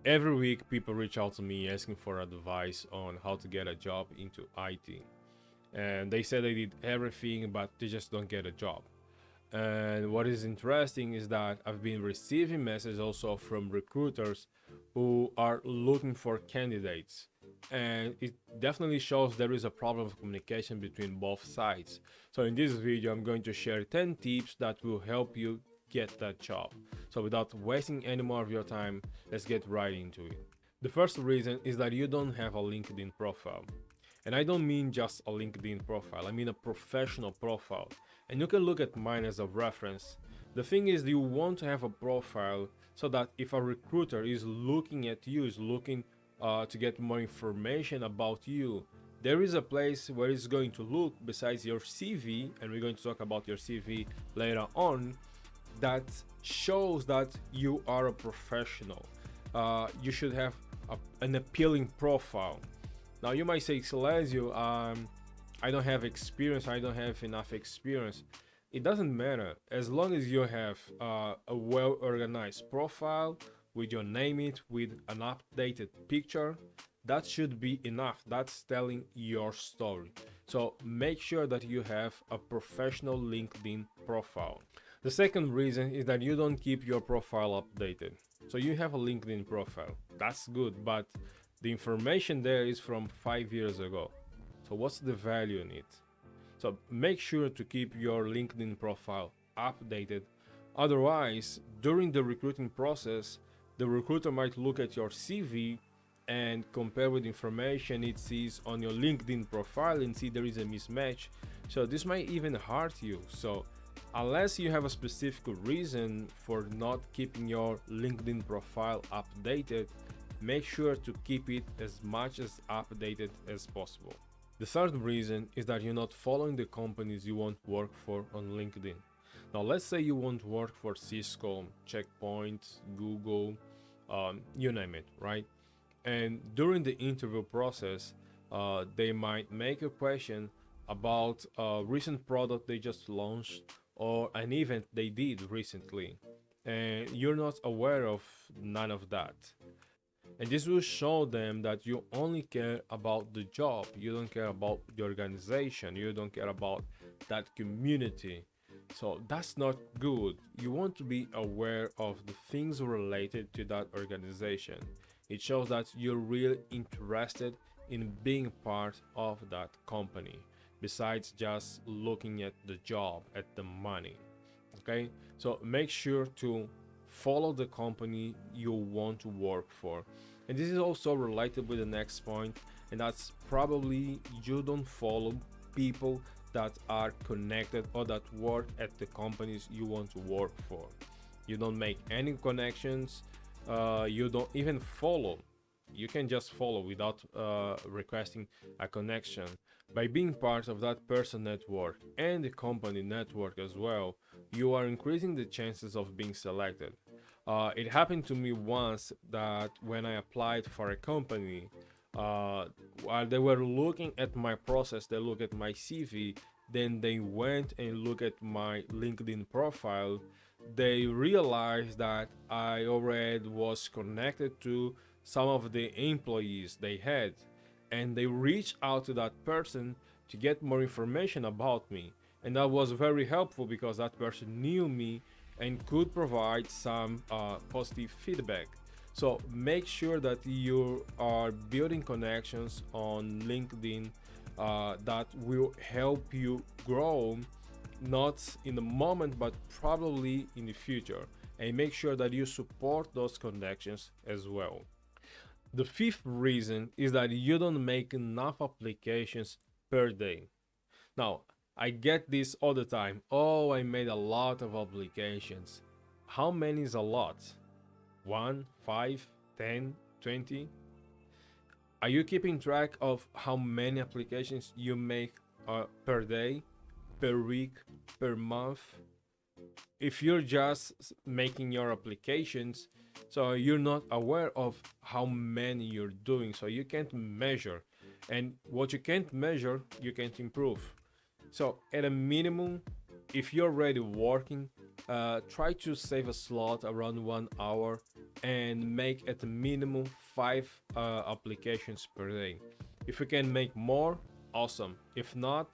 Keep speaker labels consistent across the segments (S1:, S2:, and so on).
S1: Every week, people reach out to me asking for advice on how to get a job into IT. And they say they did everything, but they just don't get a job. And what is interesting is that I've been receiving messages also from recruiters who are looking for candidates. And it definitely shows there is a problem of communication between both sides. So in this video, I'm going to share 10 tips that will help you get that job. So without wasting any more of your time, let's get right into it. The first reason is that you don't have a LinkedIn profile. And I don't mean just a LinkedIn profile, I mean a professional profile. And you can look at mine as a reference. The thing is, you want to have a profile so that if a recruiter is looking at you, is looking to get more information about you, there is a place where it's going to look besides your CV, and we're going to talk about your CV later on, that shows that you are a professional. You should have an appealing profile. Now you might say, Celesio, I don't have experience, I don't have enough experience. It doesn't matter as long as you have a well organized profile with your name it with an updated picture. That should be enough. That's telling your story. So make sure that you have a professional LinkedIn profile. The second reason is that you don't keep your profile updated. So you have a LinkedIn profile. That's good, but the information there is from 5 years ago. So what's the value in it? So make sure to keep your LinkedIn profile updated. Otherwise, during the recruiting process, the recruiter might look at your CV and compare with information it sees on your LinkedIn profile and see there is a mismatch. So this might even hurt you. So unless you have a specific reason for not keeping your LinkedIn profile updated, make sure to keep it as much as updated as possible. The third reason is that you're not following the companies you want to work for on LinkedIn. Now, let's say you want to work for Cisco, Checkpoint, Google, you name it, right? And during the interview process, they might make a question about a recent product they just launched or an event they did recently, and you're not aware of none of that. And this will show them that you only care about the job, you don't care about the organization, you don't care about that community. So that's not good. You want to be aware of the things related to that organization. It shows that you're really interested in being part of that company, besides just looking at the job, at the money. Okay, so make sure to follow the company you want to work for. And this is also related with the next point, and that's probably you don't follow people that are connected or that work at the companies you want to work for. You don't make any connections, you don't even follow. You can just follow without requesting a connection. By being part of that person network and the company network as well, you are increasing the chances of being selected. It happened to me once that when I applied for a company, while they were looking at my process, they look at my CV, then they went and look at my LinkedIn profile. They realized that I already was connected to some of the employees they had, and they reached out to that person to get more information about me. And that was very helpful because that person knew me and could provide some positive feedback. So make sure that you are building connections on LinkedIn that will help you grow, not in the moment, but probably in the future. And make sure that you support those connections as well. The fifth reason is that you don't make enough applications per day. Now, I get this all the time. Oh, I made a lot of applications. How many is a lot? 1, 5, 10, 20? Are you keeping track of how many applications you make per day, per week, per month? If you're just making your applications, so you're not aware of how many you're doing, so you can't measure. And what you can't measure, you can't improve. So at a minimum, if you're already working, try to save a slot around 1 hour and make at a minimum 5 applications per day. If you can make more, awesome. If not,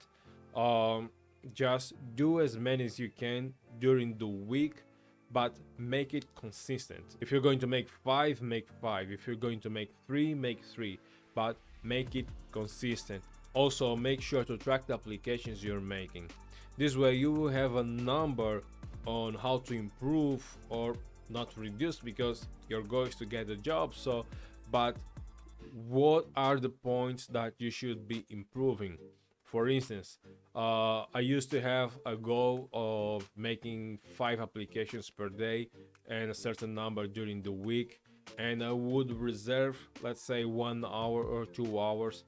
S1: um, just do as many as you can during the week, but make it consistent. If you're going to make 5, make 5. If you're going to make 3, make 3, but make it consistent. Also, make sure to track the applications you're making. This way you will have a number on how to improve or not reduce, because your goal is to get a job. So, but what are the points that you should be improving? For instance, I used to have a goal of making 5 applications per day and a certain number during the week, and I would reserve, let's say, 1 hour or 2 hours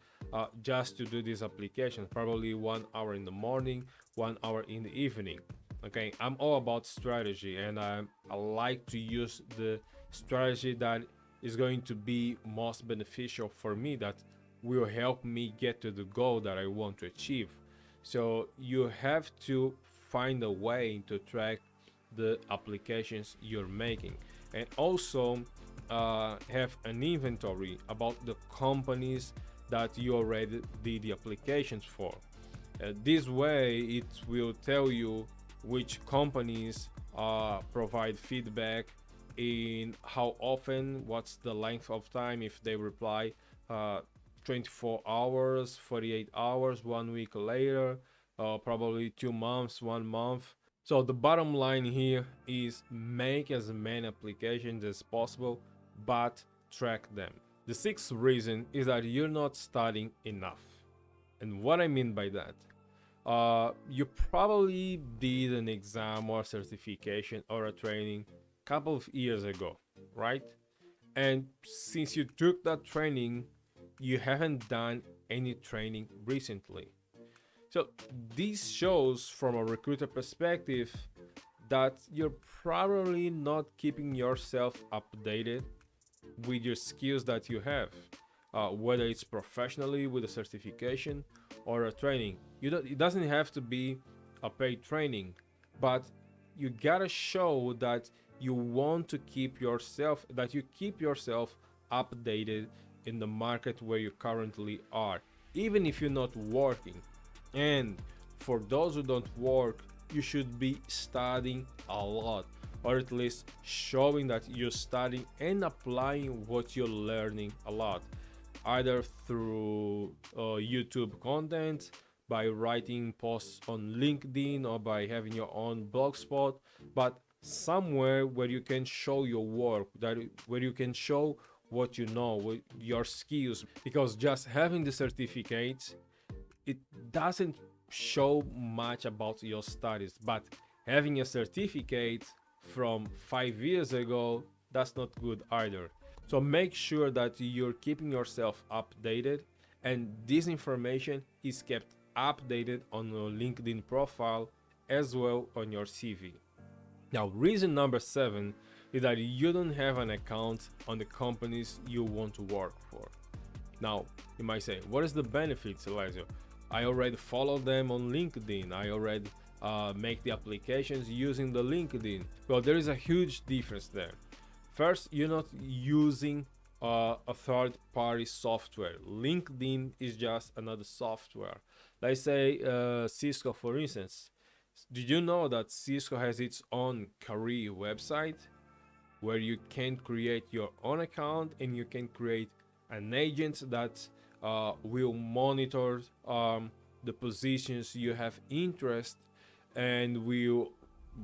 S1: just to do this application. Probably 1 hour in the morning, 1 hour in the evening. Okay, I'm all about strategy, and I like to use the strategy that is going to be most beneficial for me, that will help me get to the goal that I want to achieve. So you have to find a way to track the applications you're making, and also have an inventory about the companies that you already did the applications for. This way it will tell you which companies provide feedback, in how often, what's the length of time, if they reply 24 hours, 48 hours, 1 week later, probably 2 months, 1 month. So the bottom line here is make as many applications as possible, but track them. The sixth reason is that you're not studying enough. And what I mean by that, you probably did an exam or certification or a training a couple of years ago, right? And since you took that training, you haven't done any training recently. So this shows from a recruiter perspective that you're probably not keeping yourself updated with your skills that you have, whether it's professionally with a certification or a training. It doesn't have to be a paid training, but you gotta show that you want to keep yourself, that you keep yourself updated in the market where you currently are, even if you're not working. And for those who don't work, you should be studying a lot, or at least showing that you're studying and applying what you're learning a lot, either through YouTube content, by writing posts on LinkedIn, or by having your own blog spot, but somewhere where you can show your work, that where you can show what you know, your skills, because just having the certificates, it doesn't show much about your studies. But having a certificate from 5 years ago, that's not good either. So make sure that you're keeping yourself updated, and this information is kept updated on your LinkedIn profile as well on your CV. Now, reason number 7 is that you don't have an account on the companies you want to work for. Now, you might say, what is the benefits, Elijah? I already follow them on LinkedIn. I already make the applications using the LinkedIn. Well, there is a huge difference there. First, you're not using a third-party software. LinkedIn is just another software. Let's say Cisco, for instance. Did you know that Cisco has its own career website where you can create your own account, and you can create an agent that will monitor the positions you have interest, and will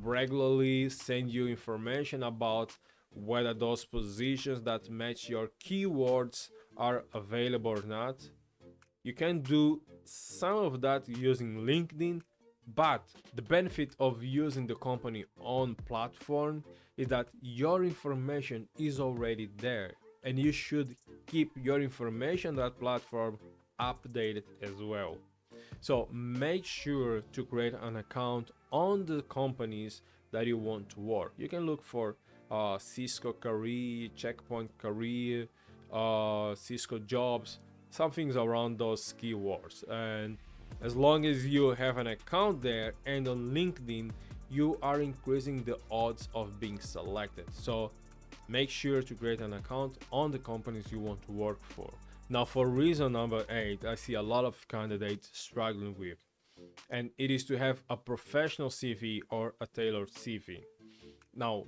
S1: regularly send you information about whether those positions that match your keywords are available or not. You can do some of that using LinkedIn, but the benefit of using the company own platform is that your information is already there, and you should keep your information on that platform updated as well. So make sure to create an account on the companies that you want to work. You can look for Cisco Career, Checkpoint Career, Cisco Jobs, some things around those keywords. And as long as you have an account there and on LinkedIn, you are increasing the odds of being selected. So make sure to create an account on the companies you want to work for. Now, for reason number 8, I see a lot of candidates struggling with, and it is to have a professional CV or a tailored CV. Now,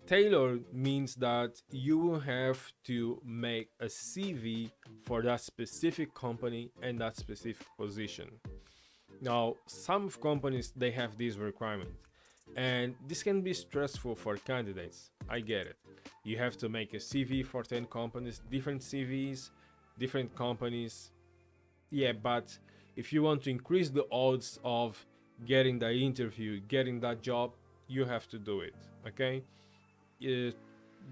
S1: tailored means that you will have to make a CV for that specific company and that specific position. Now, some companies they have this requirement, and this can be stressful for candidates. I get it. You have to make a CV for 10 companies, different CVs, different companies. Yeah, but if you want to increase the odds of getting the interview, getting that job, you have to do it. Okay? Uh,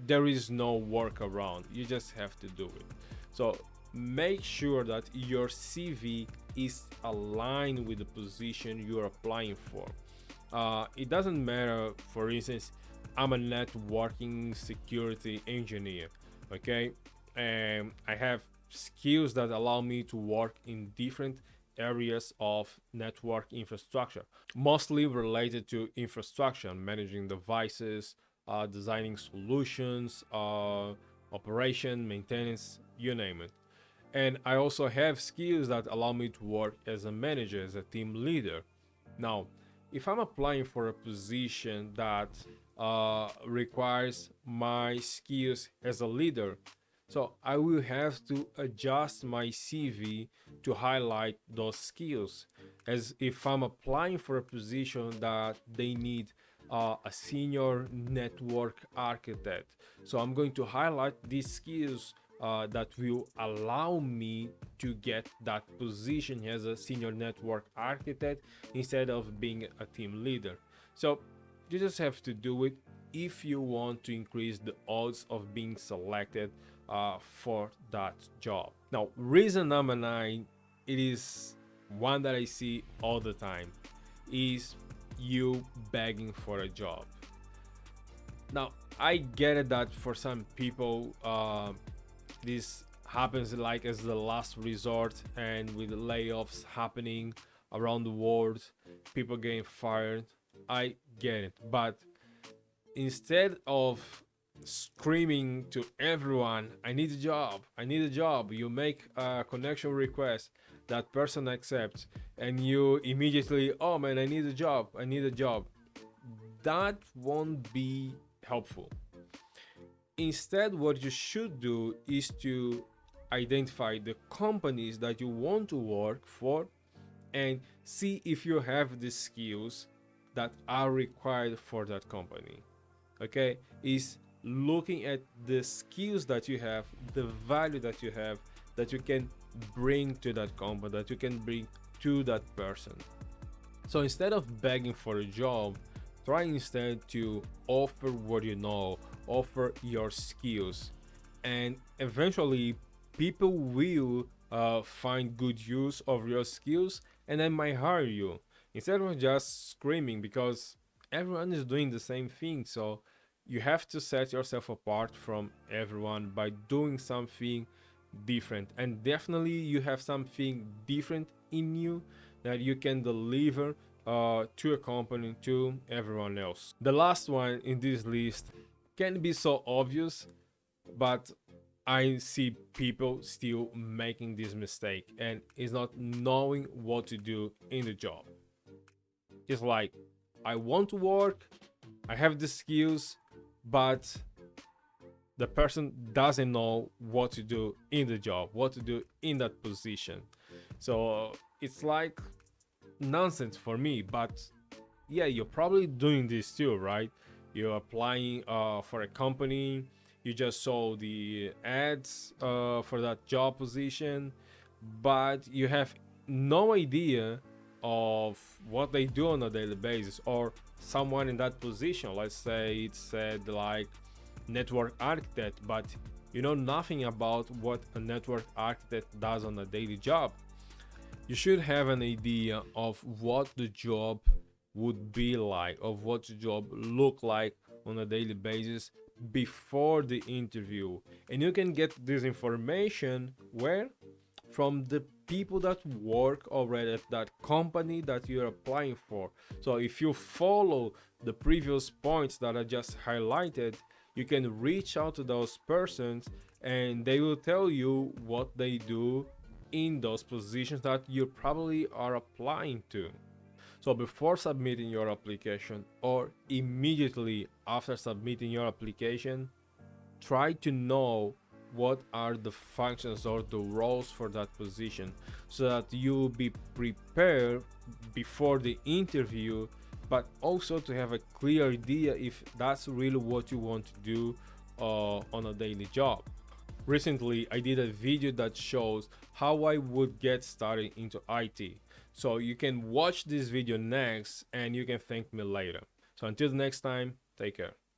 S1: there is no workaround. You just have to do it. So make sure that your CV is aligned with the position you're applying for. It doesn't matter, for instance, I'm a networking security engineer, okay? And I have skills that allow me to work in different areas of network infrastructure, mostly related to infrastructure, managing devices, designing solutions, operation, maintenance, you name it. And I also have skills that allow me to work as a manager, as a team leader. Now, if I'm applying for a position that requires my skills as a leader, so I will have to adjust my CV to highlight those skills. As if I'm applying for a position that they need a senior network architect, so I'm going to highlight these skills that will allow me to get that position as a senior network architect instead of being a team leader. So you just have to do it if you want to increase the odds of being selected for that job. Now, reason number 9, it is one that I see all the time, is you begging for a job. Now, I get it that for some people, this happens like as the last resort, and with layoffs happening around the world, people getting fired. I get it, but instead of screaming to everyone, I need a job, I need a job, you make a connection request, that person accepts, and you immediately, oh man, I need a job, I need a job. That won't be helpful. Instead, what you should do is to identify the companies that you want to work for and see if you have the skills that are required for that company. Okay, is looking at the skills that you have, the value that you have, that you can bring to that company, that you can bring to that person. So instead of begging for a job, try instead to offer what you know, offer your skills, and eventually people will find good use of your skills and then might hire you instead of just screaming, because everyone is doing the same thing. So you have to set yourself apart from everyone by doing something different, and definitely you have something different in you that you can deliver to a company, to everyone else. The last one in this list can be so obvious, but I see people still making this mistake, and is not knowing what to do in the job. It's like, I want to work, I have the skills, but the person doesn't know what to do in the job, what to do in that position. So it's like nonsense for me. But yeah, you're probably doing this too, right? You're applying for a company, you just saw the ads for that job position, but you have no idea of what they do on a daily basis, or someone in that position, let's say it said like network architect, but you know nothing about what a network architect does on a daily job. You should have an idea of what the job would be like, of what the job look like on a daily basis before the interview. And you can get this information where? From the people that work already at that company that you're applying for. So if you follow the previous points that I just highlighted, you can reach out to those persons and they will tell you what they do in those positions that you probably are applying to. So before submitting your application or immediately after submitting your application, try to know what are the functions or the roles for that position so that you will be prepared before the interview, but also to have a clear idea if that's really what you want to do on a daily job. Recently, I did a video that shows how I would get started into IT. So you can watch this video next and you can thank me later. So until next time, take care.